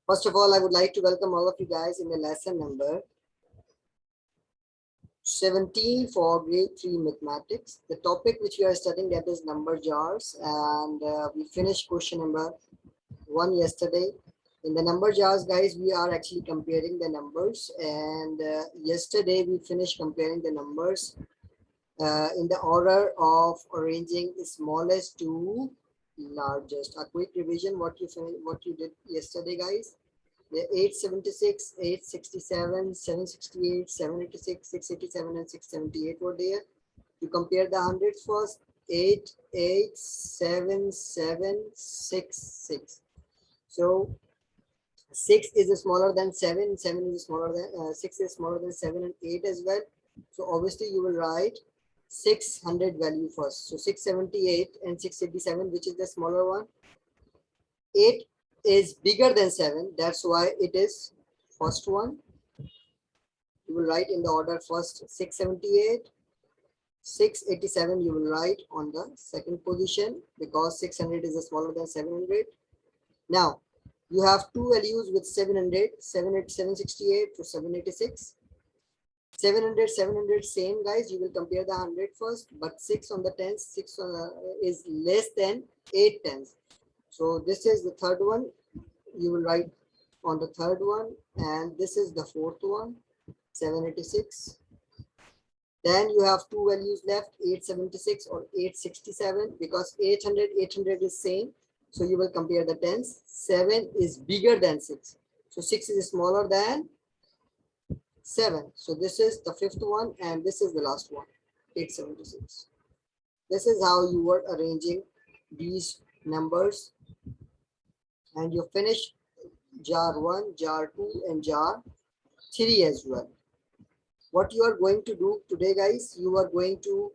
First of all, I would like to welcome all of you guys in the lesson number 17 for grade 3 mathematics. The topic which we are studying, that is number jars, and we finished question number 1 yesterday. In the number jars, guys, we are actually comparing the numbers, and yesterday we finished comparing the numbers in the order of arranging the smallest to largest. A quick revision: what you did yesterday, guys. The 876, 867, 768, 786, 687, and 678 were there. You compare the hundreds first. 8, 8, 7, 7, 6, 6. So 6 is smaller than 7, 7 is smaller than 6 is smaller than 7 and 8 as well. So obviously you will write 600 value first. So 678 and 687, which is the smaller one? 8 is bigger than 7. That's why it is first one. You will write in the order first 678. 687 you will write on the second position because 600 is smaller than 700. Now you have two values with 700, 768 to 786. 700, 700 same, guys. You will compare the 100 first, but 6 on the tens, 6 is less than 8 tens. So this is the third one. You will write on the third one, and this is the fourth one, 786. Then you have two values left, 876 or 867, because 800, 800 is same. So you will compare the tens. 7 is bigger than 6. So 6 is smaller than 7. So this is the fifth one, and this is the last one, 876. This is how you were arranging these numbers, and you finish jar 1, jar 2, and jar 3 as well. What you are going to do today, guys, you are going to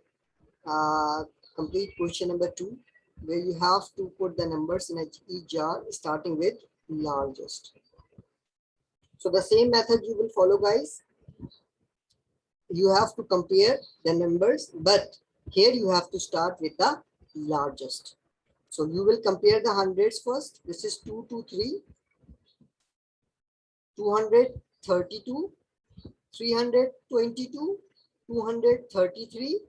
complete question number 2, where you have to put the numbers in each jar starting with largest. So the same method you will follow, guys. You have to compare the numbers, but here you have to start with the largest. So you will compare the hundreds first. This is 223, 232, 322, 233,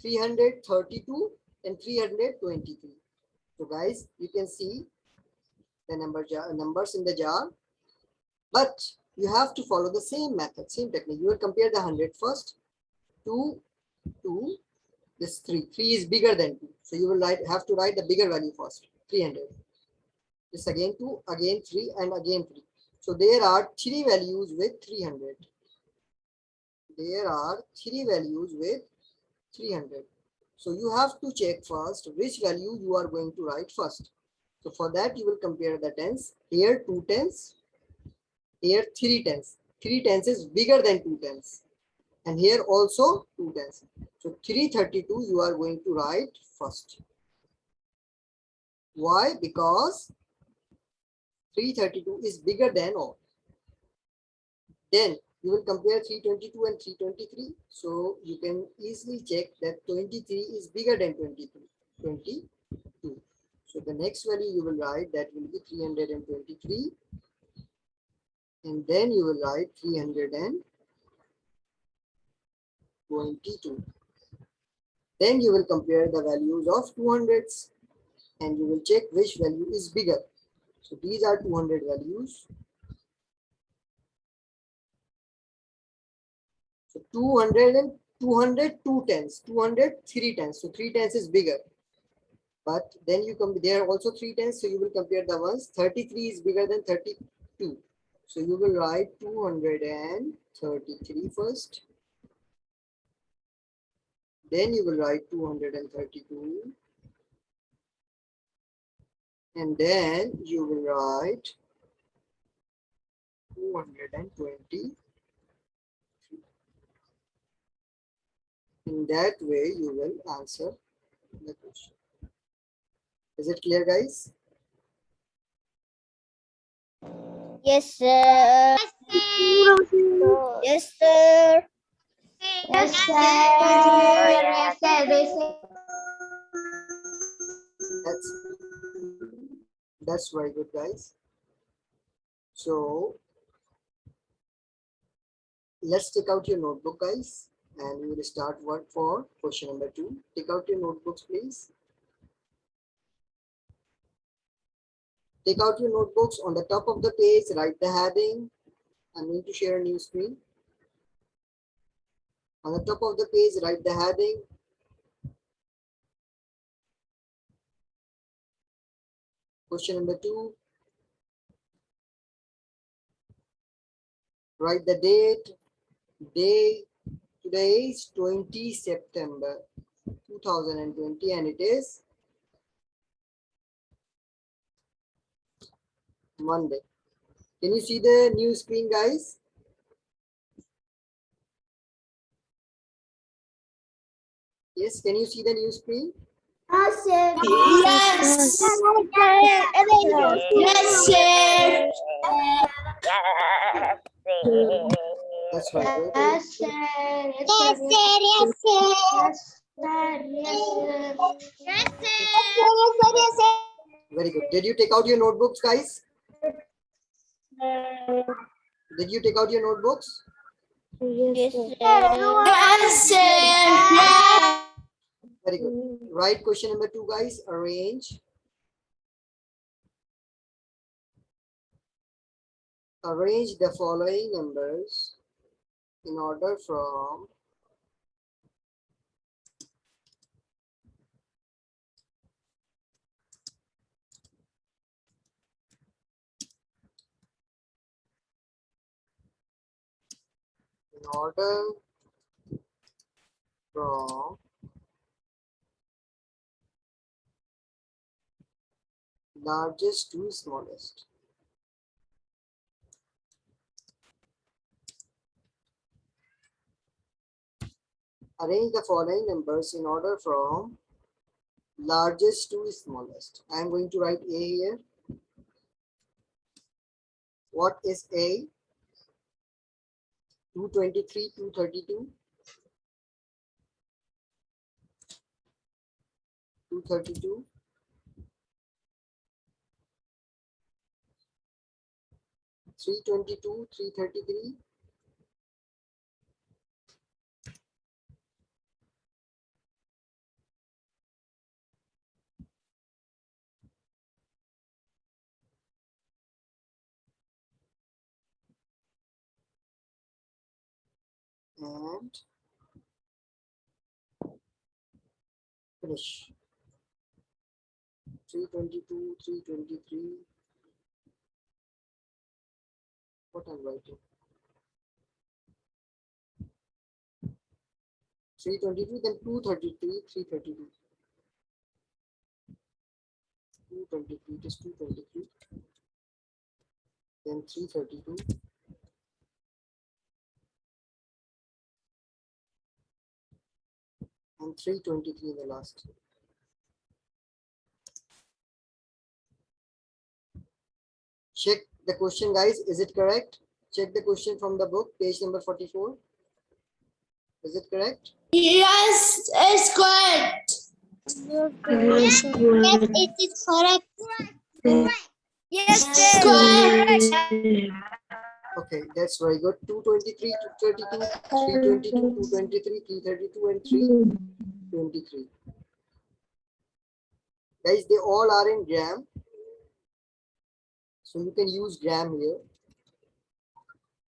332, and 323. So guys, you can see the numbers in the jar, but you have to follow the same method, same technique. You will compare the 100 first. 2, 2, this 3. 3 is bigger than 2. So you will have to write the bigger value first, 300. This again 2, again 3, and again 3. So there are 3 values with 300. There are 3 values with 300. So you have to check first which value you are going to write first. So for that you will compare the tens. Here 2 tens, here 3 tens. 3 tens is bigger than 2 tens. And here also 2 tens. So 332 you are going to write first. Why? Because 332 is bigger than all. Then you will compare 322 and 323. So you can easily check that 23 is bigger than 22. So the next value you will write, that will be 323. And then you will write 322. Then you will compare the values of 200s and you will check which value is bigger. So these are 200 values. So 200 and 200, 2 tens, 200, 3 tens. So 3 tens is bigger. But then you come, there are also 3 tens. So you will compare the ones. 33 is bigger than 32. So you will write 233 first. Then you will write 232. And then you will write 220. In that way, you will answer the question. Is it clear, guys? Yes, sir. Yes, sir. Yes, sir. Yes, sir. That's very good, guys. So let's take out your notebook, guys, and we will start work for question number 2. Take out your notebooks, please. Take out your notebooks. On the top of the page, write the heading. I'm going to share a new screen. On the top of the page, write the heading. Question number 2. Write the date. Today is 20 September 2020 and it is Monday. Can you see the new screen, guys? Yes, can you see the new screen? Yes, sir. Yes. Yes, sir. That's right. Very good. Yes, sir. Yes, sir. Yes, sir. Yes, sir. Very good. Did you take out your notebooks, guys? Did you take out your notebooks? Yes, Yes, sir. Very good. Write question number 2, guys. Arrange the following numbers in order from largest to smallest. Arrange the following numbers in order from largest to smallest. I am going to write A here. What is A? 223, 232, 232, 322, 333, and finish. 322, 323. What I'm writing? 322, then 233, 332. 223, it is 223. Then 332. And 323 in the last. Check the question, guys. Is it correct? Check the question from the book, page number 44. Is it correct? Yes, it's correct. Yes, it is correct. Yes, It's sir. correct. Okay, that's very good. 223, 232, 322, 223, 332, and 323. Guys, they all are in gram. So you can use gram here.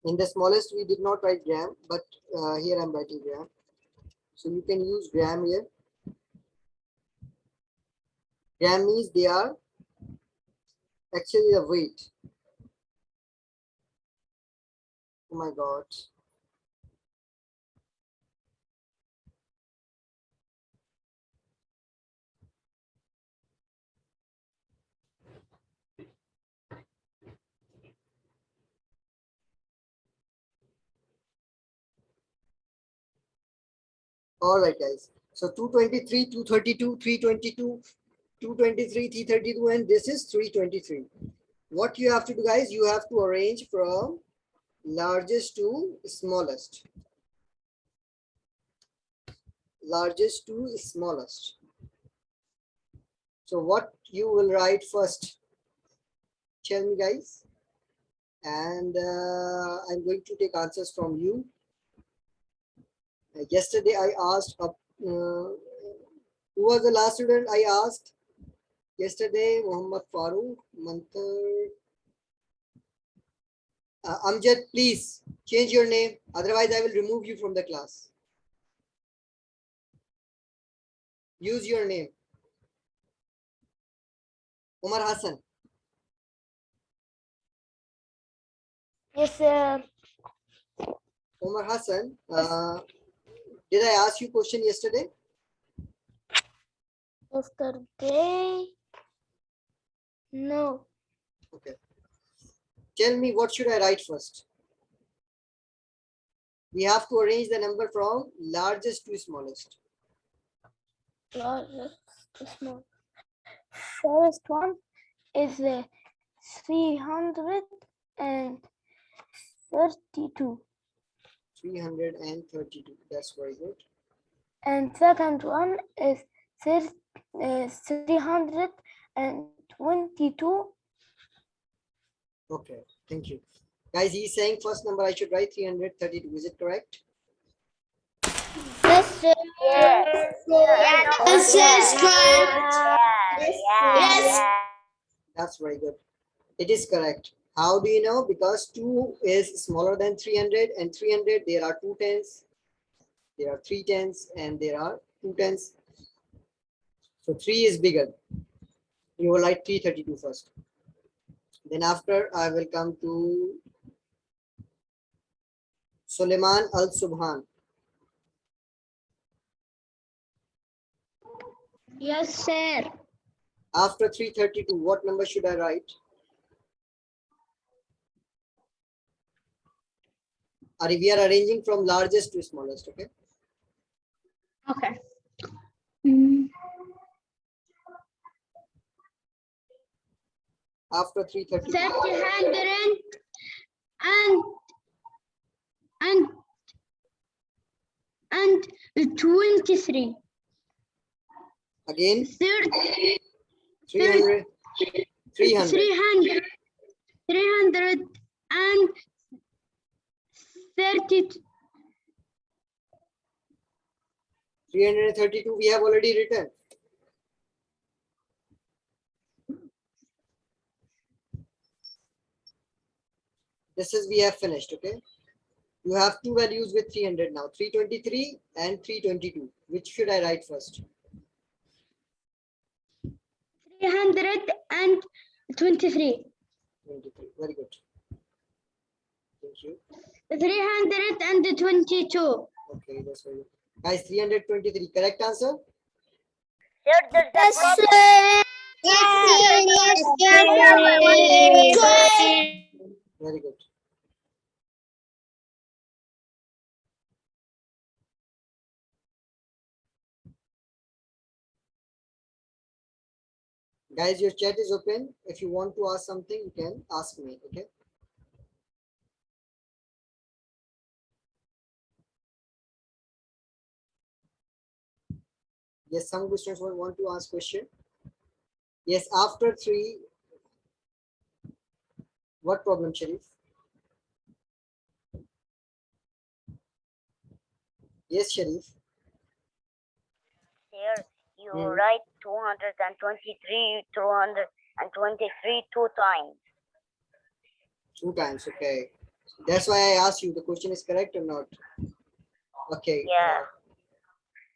In the smallest, we did not write gram, but here I'm writing gram. So you can use gram here. Gram means they are actually the weight. Oh my God. All right, guys. So 223, 232, 322, 223, 332, and this is 323. What you have to do, guys, you have to arrange from largest to smallest. Largest to smallest. So what you will write first? Tell me, guys. and I'm going to take answers from you. Yesterday I asked, who was the last student I asked? Yesterday, Muhammad Farooq, Mantar. Amjad, please change your name. Otherwise, I will remove you from the class. Use your name. Umar Hassan. Yes, sir. Umar Hassan, did I ask you question yesterday? Yesterday. No. Okay. Tell me, what should I write first? We have to arrange the number from largest to smallest. Largest to small. First one is 332. 332. That's very good. And second one is 322. Okay, thank you. Guys, he's saying first number I should write 332. Is it correct? Yes, sir. Yes, yes, correct. Yes. That's very good. It is correct. How do you know? Because 2 is smaller than 300, and 300 there are 2 tens, there are 3 tens, and there are 2 tens. So 3 is bigger. You will write 332 first. Then after I will come to Suleiman Al Subhan. Yes, sir. After 332, what number should I write? We are arranging from largest to smallest, okay? Okay. After 332. 300 and 23. Again, 300. 300. 300. 332. 332 we have already written. This is we have finished, okay? You have two values with 300 now, 323 and 322. Which should I write first? 323. 23. Very good. Thank you. 322. Okay, that's very good. Guys, 323. Correct answer? Yes, sir. Very good. Guys, your chat is open. If you want to ask something, you can ask me, okay? Yes, some students will want to ask question. Yes, after 3. What problem, Sharif? Yes, Sharif. Here you write 223, 223 2 times. 2 times, okay. That's why I asked you, the question is correct or not? Okay. Yeah.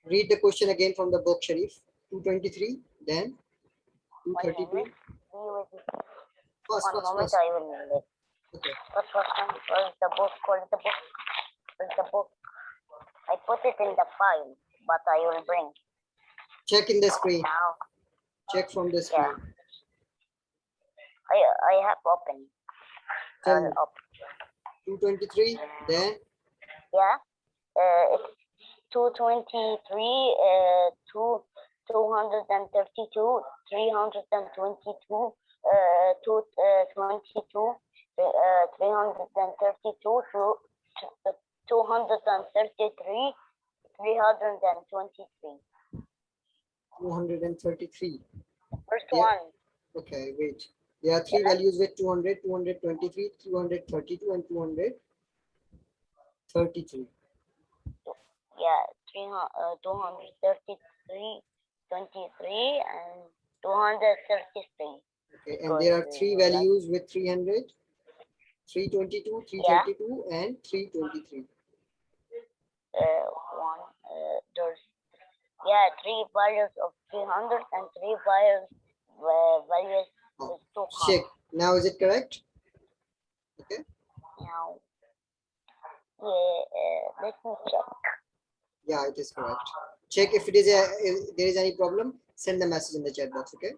Read the question again from the book, Sharif. 223, then 232. Be with me. First, One moment, I will need it. Okay. Where's the book? Where's the book? Where's the book? I put it in the file, but I will bring Check in the screen. now. Check from the screen. I have opened. Tell me. Up. 223, then Yeah. It's 223, 232, 322, 222, 332, 233, 323. 233. First Yeah. one. Okay, wait. There are three Yeah. values with 200, 223, 232, and 233. Yeah, 233, 23, and 233. Okay, and there are three Because, values with 300, 322, 332, and 323. There's three values of 300 and three values Oh, with 200. check. Now is it correct? Okay. Now, let me check. Yeah, it is correct. Check if if there is any problem. Send the message in the chat box. Okay.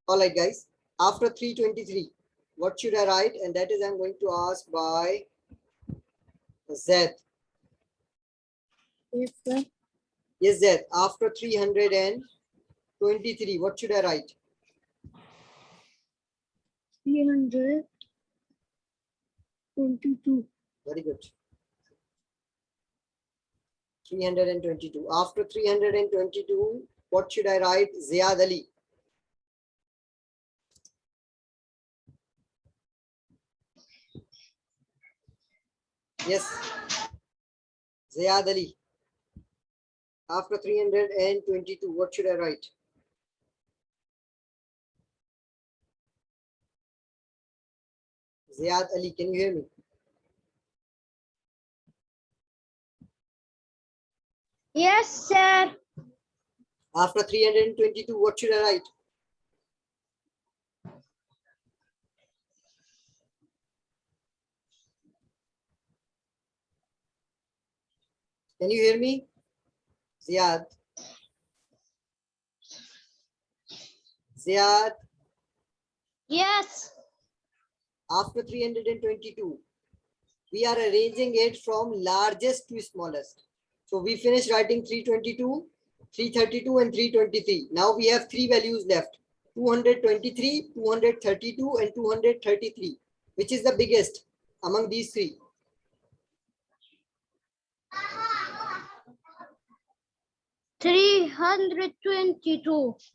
All right, guys. After 323, what should I write? And that is I'm going to ask by Z. Yes, sir. Yes, Z. After 323, what should I write? 322. Very good. 322. After 322, what should I write? Ziad Ali. Yes. Ziad Ali. After 322, what should I write? Ziad Ali, can you hear me? Yes, sir. After 322, what should I write? Can you hear me? Ziad. Ziad. Yes. After 322, we are arranging it from largest to smallest. So we finished writing 322, 332, and 323. Now we have three values left: 223, 232, and 233. Which is the biggest among these three? $322.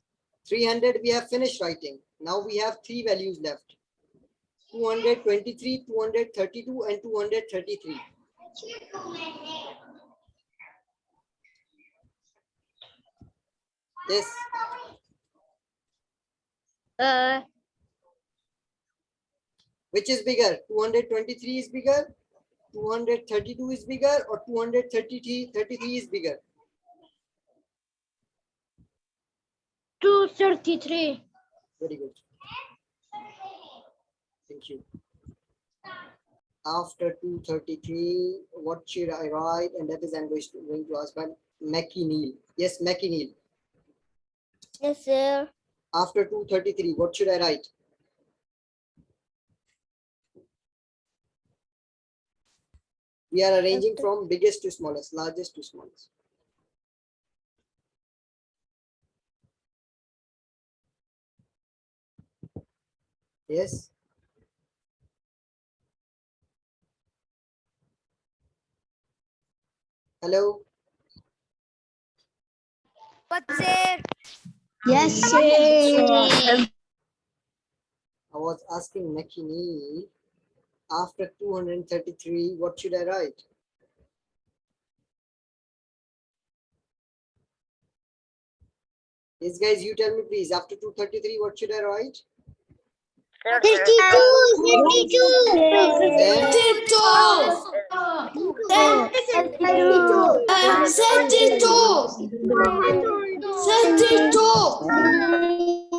300 we have finished writing. Now we have three values left: 223, 232, and 233. Yes. Which is bigger? 223 is bigger, 232 is bigger, or 233 is bigger? 233. Very good. Thank you. After 233, what should I write? And that is I'm going to ask by Mackie Neal. Yes, Mackie Neal. Yes, sir. After 233, what should I write? We are arranging from biggest to smallest, largest to smallest. Yes. Hello. What, sir? Yes, sir. I was asking Mackie Neal, after 233, what should I write? Yes, guys, you tell me please. After 233, what should I write? 32.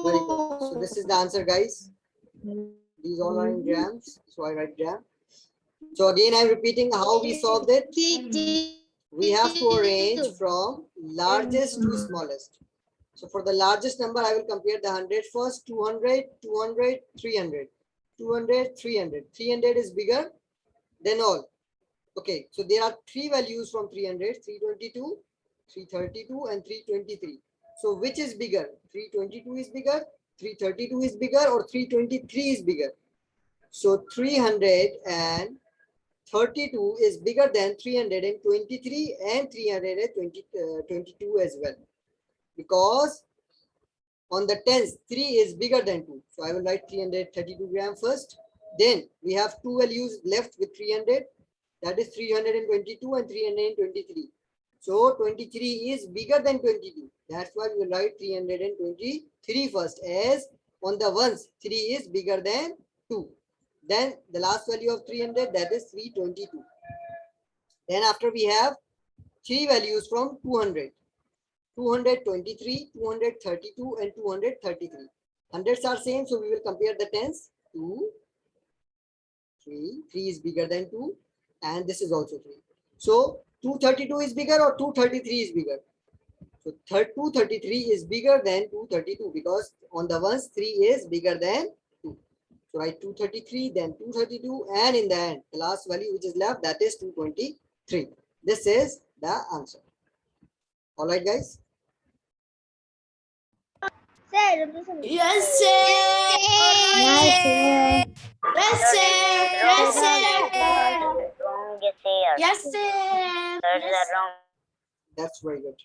Very good. So this is the answer, guys. These all are in grams. So I write gram. So again, I'm repeating how we solved it. We have to arrange from largest to smallest. So for the largest number, I will compare the 100 first. 200, 200, 300. 200, 300. 300 is bigger than all. Okay, so there are three values from 300: 322, 332, and 323. So which is bigger? 322 is bigger, 332 is bigger, or 323 is bigger? So 332 is bigger than 323 and 322 as well. Because On the tens, 3 is bigger than 2. So I will write 332 gram first. Then we have two values left with 300. That is 322 and 323. So 23 is bigger than 22. That's why we will write 323 first, as on the ones 3 is bigger than 2. Then the last value of 300, that is 322. Then after we have three values from 200. 223, 232 and 233. Hundreds are same, so we will compare the tens. 2, 3. 3 is bigger than 2 and this is also 3. So 232 is bigger or 233 is bigger? So 233 is bigger than 232 because on the ones 3 is bigger than 2. So write 233, then 232, and in the end, the last value which is left, that is 223. This is the answer. All right, guys. Yes, sir. Yes, sir. Yes, sir. Yes, sir. Wrong is here. Yes, sir. There's a wrong. That's very good.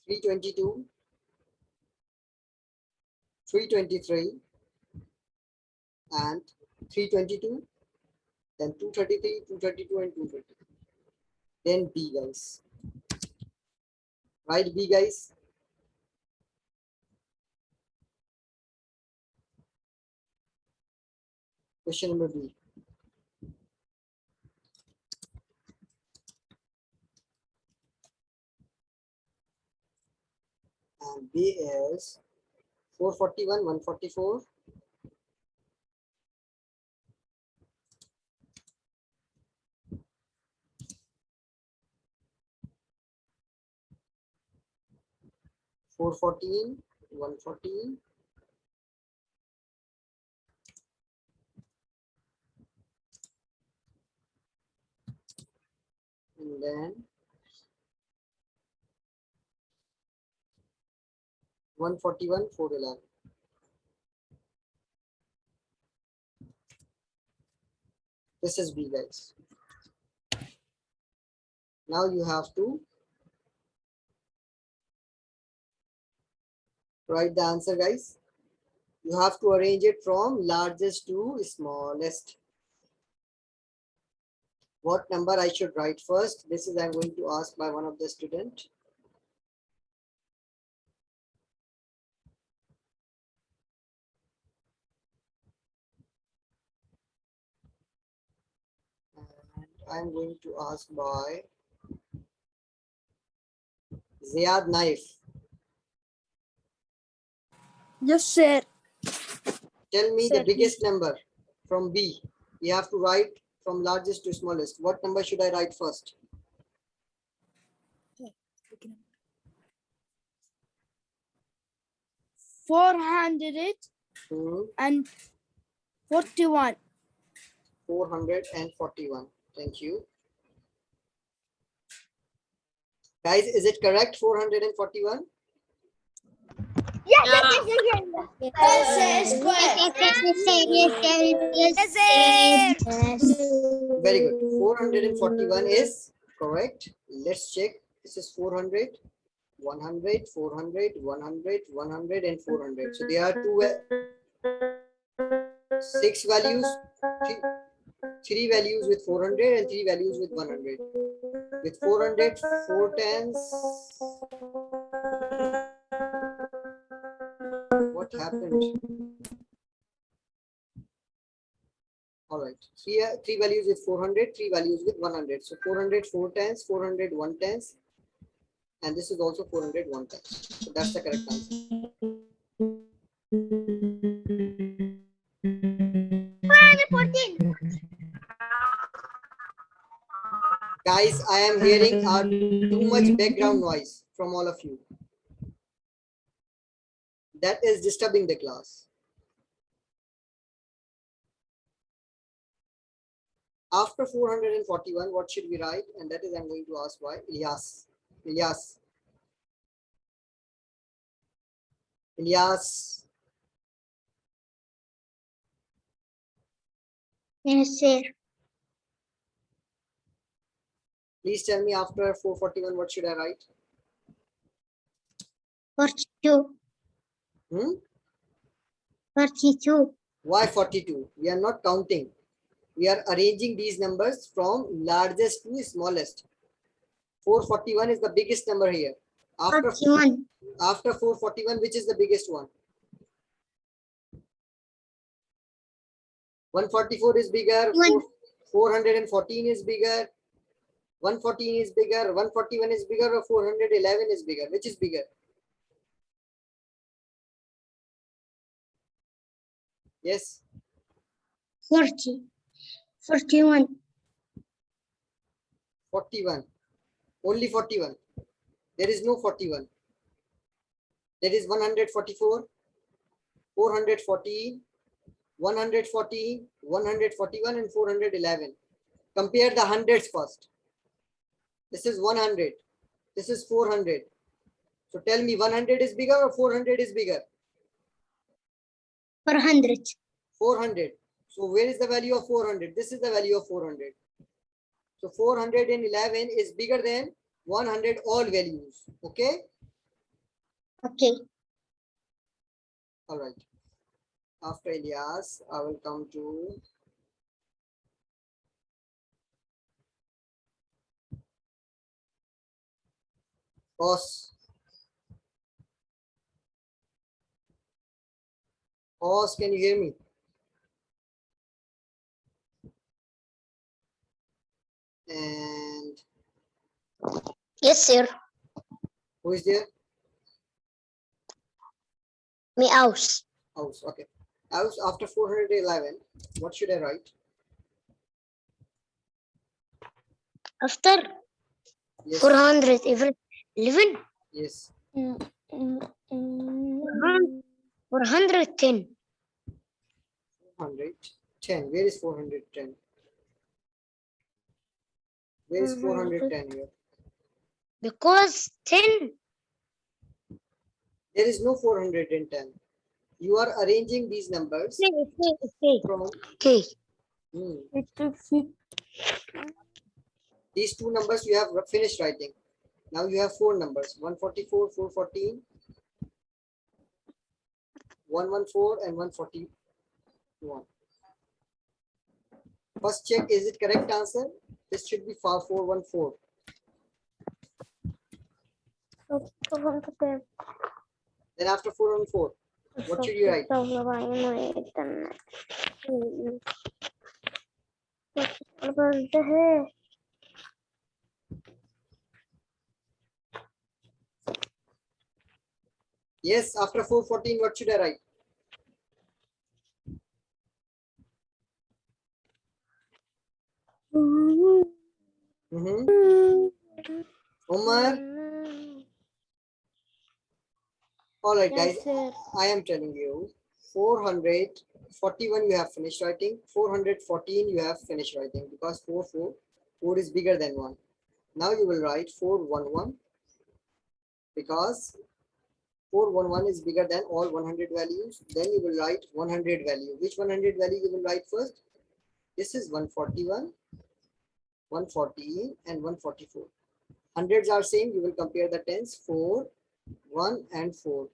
322, 323, and 322, then 233, 232, and 233. Then B, guys. Right, B, guys. Question number B. And B is 441, 144. Four 14, 114, and then 141, 411. This is B, guys. Now you have to write the answer, guys. You have to arrange it from largest to smallest. What number I should write first? This is I'm going to ask by one of the student. And I'm going to ask by Ziad Naif. Yes, sir. Tell me Sir, the biggest number from B. You have to write from largest to smallest. What number should I write first? Hmm, 441. 441. Thank you. Guys, is it correct? 441? Yes, Very good. 441 is correct. Let's check. This is 400, 100, 400, 100, 100, and 400. So there are six values, three values with 400 and three values with 100. With 400, 4 tens. What happened? All right, three values with 400, three values with 100. So 400, 4 tens, 400, 1 tens, and this is also 400, 1 tens. So that's the correct answer. 414. Guys, I am hearing too much background noise from all of you. That is disturbing the class. After 441, what should we write? And that is I'm going to ask by Ilyas. Ilyas. Ilyas. Yes, sir. Please tell me after 441, what should I write? 42. Hmm? 42. Why 42? We are not counting. We are arranging these numbers from largest to smallest. 441 is the biggest number here. After 41. 441, which is the biggest one? 144 is bigger. 414 is bigger. 114 is bigger. 141 is bigger, or 411 is bigger? Which is bigger? Yes. 40. 41. 41. Only 41. There is no 41. There is 144, 414, 114, 141, and 411. Compare the hundreds first. This is 100. This is 400. So tell me, 100 is bigger or 400 is bigger? 400. 400. So where is the value of 400? This is the value of 400. So 411 is bigger than 100 all values. Okay. Okay. All right. After Ilyas, I will come to Os. Os, can you hear me? And Yes, sir. who is there? Me house. Aus. Okay. Aus, after 411, what should I write? After Yes. 411. Yes. 410. 410. Where is 410? Where is 410 here? Because 10. There is no 410. You are arranging these numbers from Okay. these two numbers you have finished writing. Now you have four numbers: 144, 414, 114, and 141. First check, is it correct answer? This should be 414. Then after 414, what should you write? Yes, after 414, what should I write? Umar. All right, guys. I am telling you, 441 you have finished writing. 414 you have finished writing, because 4 is bigger than 1. Now you will write 411, because 411 is bigger than all 100 values. Then you will write 100 value. Which 100 value you will write first? This is 141, 114, and 144. Hundreds are same. You will compare the tens: 4, 1, and 4.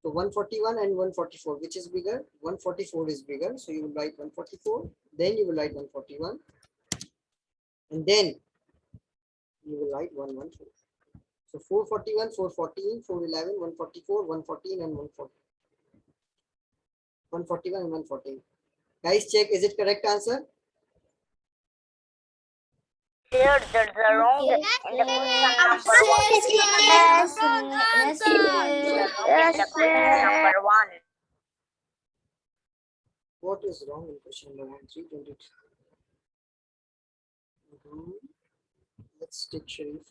So 141 and 144, which is bigger? 144 is bigger. So you will write 144. Then you will write 141. And then you will write 114. So 441, 414, 411, 144, 114, and 140. 141 and 114. Guys, check, is it correct answer? Sir, there's a wrong in the question number one. Yes, In the question number one. What is wrong in question number 1? 320. Let's take Sharif.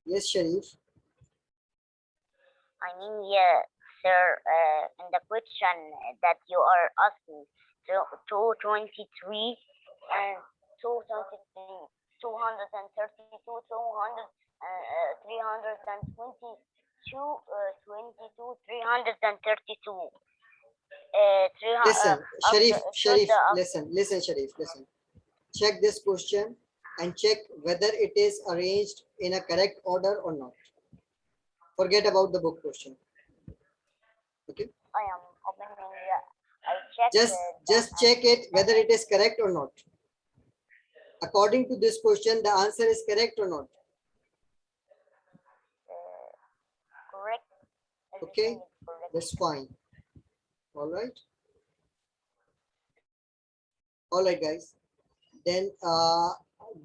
Yes, Sharif. I mean, yeah, sir, in the question that you are asking, 223 and 223, 232, 332. Listen, Sharif, after Sharif, the- listen, Sharif, listen. Check this question. and check whether it is arranged in a correct order or not. Forget about the book question. Okay. I am opening. I checked Just check it whether it is correct or not. According to this question, the answer is correct or not. correct. Okay, Everything is correct. that's fine. All right. All right, guys. Then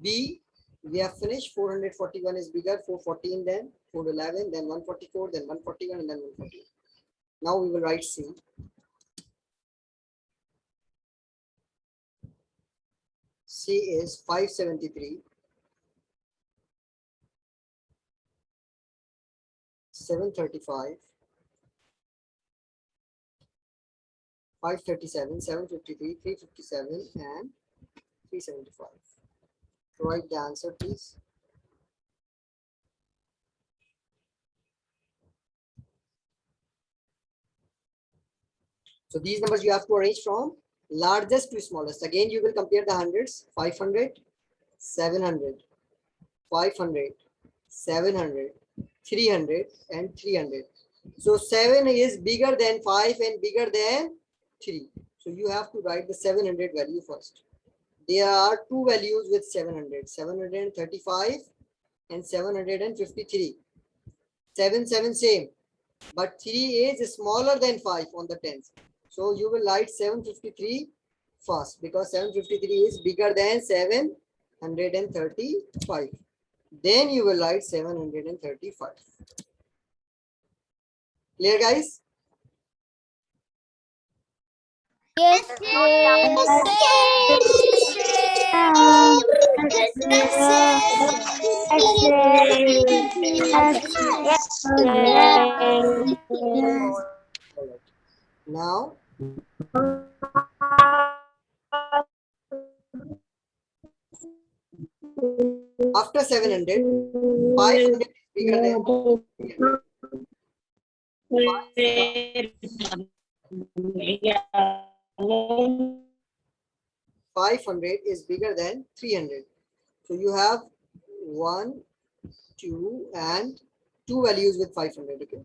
B, we have finished. 441 is bigger. 414, then 411, then 144, then 141, and then 148. Now we will write C. C is 573, 735, 537, 753, 357, and 375. Write the answer, please. So these numbers you have to arrange from largest to smallest. Again, you will compare the hundreds: 500, 700, 500, 700, 300, and 300. So 7 is bigger than 5 and bigger than 3. So you have to write the 700 value first. There are two values with 700, 735 and 753. 7, 7 same, but 3 is smaller than 5 on the tens. So you will write 753 first because 753 is bigger than 735. Then you will write 735. Clear, guys? Yes, All right. Now, after 700, 500 is bigger than 300. 500 is bigger than 300. So you have 1, 2, and 2 values with 500. Okay.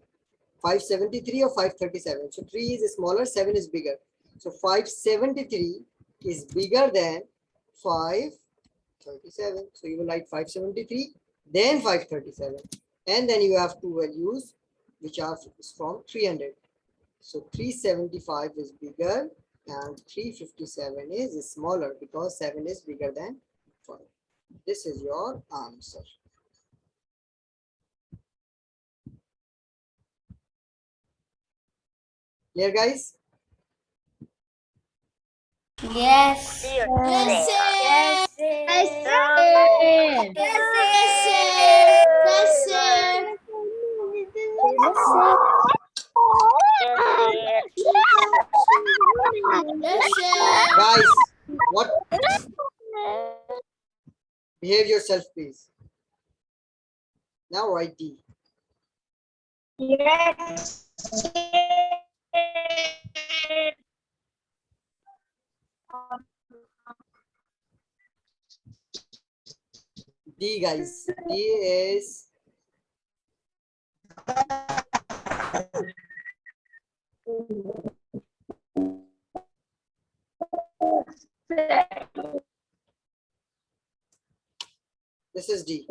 573 or 537. So 3 is smaller, 7 is bigger. So 573 is bigger than 537. So you will write 573, then 537. And then you have 2 values which are from 300. So 375 is bigger and 357 is smaller because 7 is bigger than 5. This is your answer. Clear, guys? Yes. Clear. Yes, sir. Yes, Yes, sir. sir. Yes, sir. Yes, sir. Guys, what? Behave yourself, please. Now write D. Yes. D, guys. D is this is D.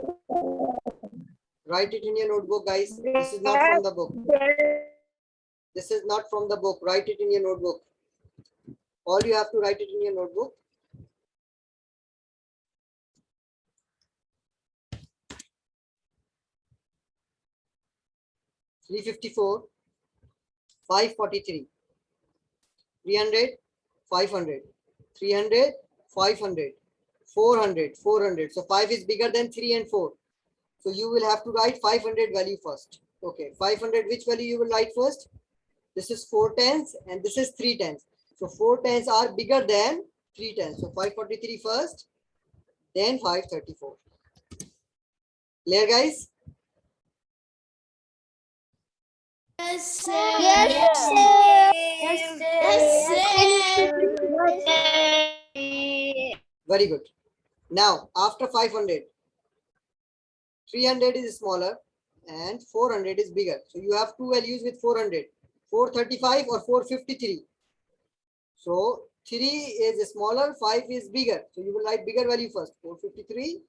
Write it in your notebook, guys. This is not from the book. This is not from the book. Write it in your notebook. All you have to write it in your notebook. $354, $543, $300, $500, $300, $500, $400, $400. So 5 is bigger than 3 and 4. So you will have to write 500 value first. Okay, 500, which value you will write first? This is 4 tens and this is 3 tens. So 4 tens are bigger than 3 tens. So 543 first, then 534. Clear, guys? Yes, sir. Yes, sir. Yes, sir. Very good. Now, after 500, 300 is smaller and 400 is bigger. So you have two values with 400, 435 or 453. So 3 is smaller, 5 is bigger. So you will write bigger value first, 453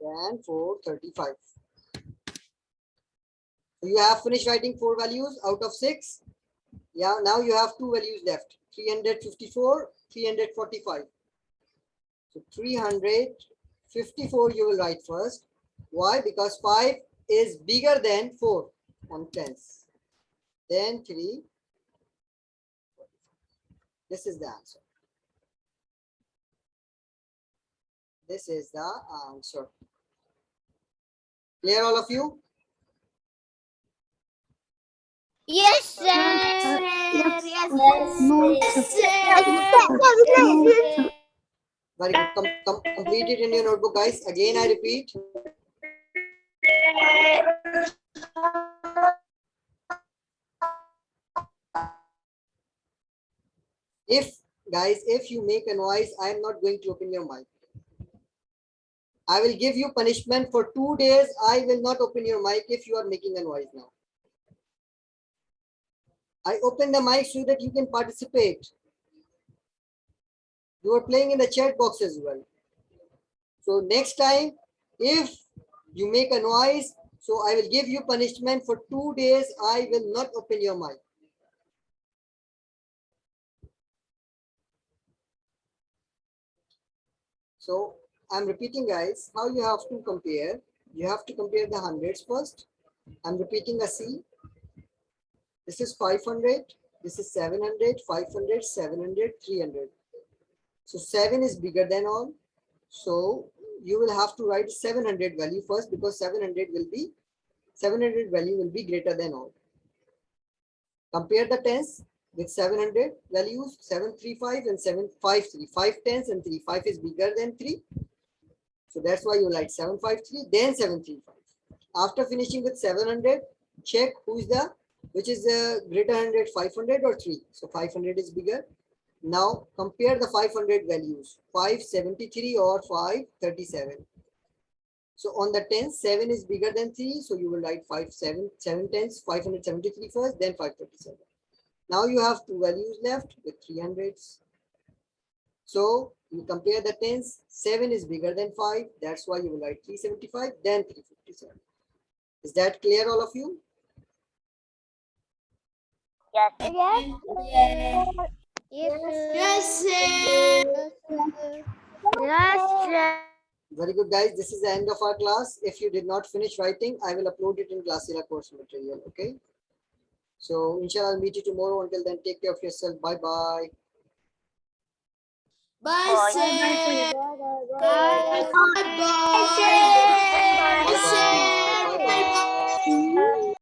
and 435. So you have finished writing 4 values out of 6. Yeah, now you have 2 values left, 354, 345. So 354 you will write first. Why? Because 5 is bigger than 4 on tens. Then 3. This is the answer. This is the answer. Clear, all of you? Yes, sir. Yes, Yes, no, sir. Very good. Complete it in your notebook, guys. Again, I repeat. If you make a noise, I am not going to open your mic. I will give you punishment for 2 days. I will not open your mic if you are making a noise now. I open the mic so that you can participate. You are playing in the chat box as well. So next time, if you make a noise, so I will give you punishment for 2 days. I will not open your mic. So I'm repeating, guys, how you have to compare. You have to compare the hundreds first. I'm repeating a C. This is 500. This is 700, 500, 700, 300. So 7 is bigger than all. So you will have to write 700 value first because 700 value will be greater than all. Compare the tens with 700 values, 735 and 753. 5 tens and 3. 5 is bigger than 3. So that's why you write 753, then 735. After finishing with 700, check which is the greater 100, 500 or 3. So 500 is bigger. Now compare the 500 values, 573 or 537. So on the tens, 7 is bigger than 3. So you will write 7 tens, 573 first, then 537. Now you have 2 values left with 300s. So you compare the tens, 7 is bigger than 5. That's why you will write 375, then 357. Is that clear, all of you? Yes. Yes, sir. Very good, guys. This is the end of our class. If you did not finish writing, I will upload it in Classera course material. Okay. So inshallah, I'll meet you tomorrow. Until then, take care of yourself. Bye-bye. Bye, sir. Bye. Bye, bye.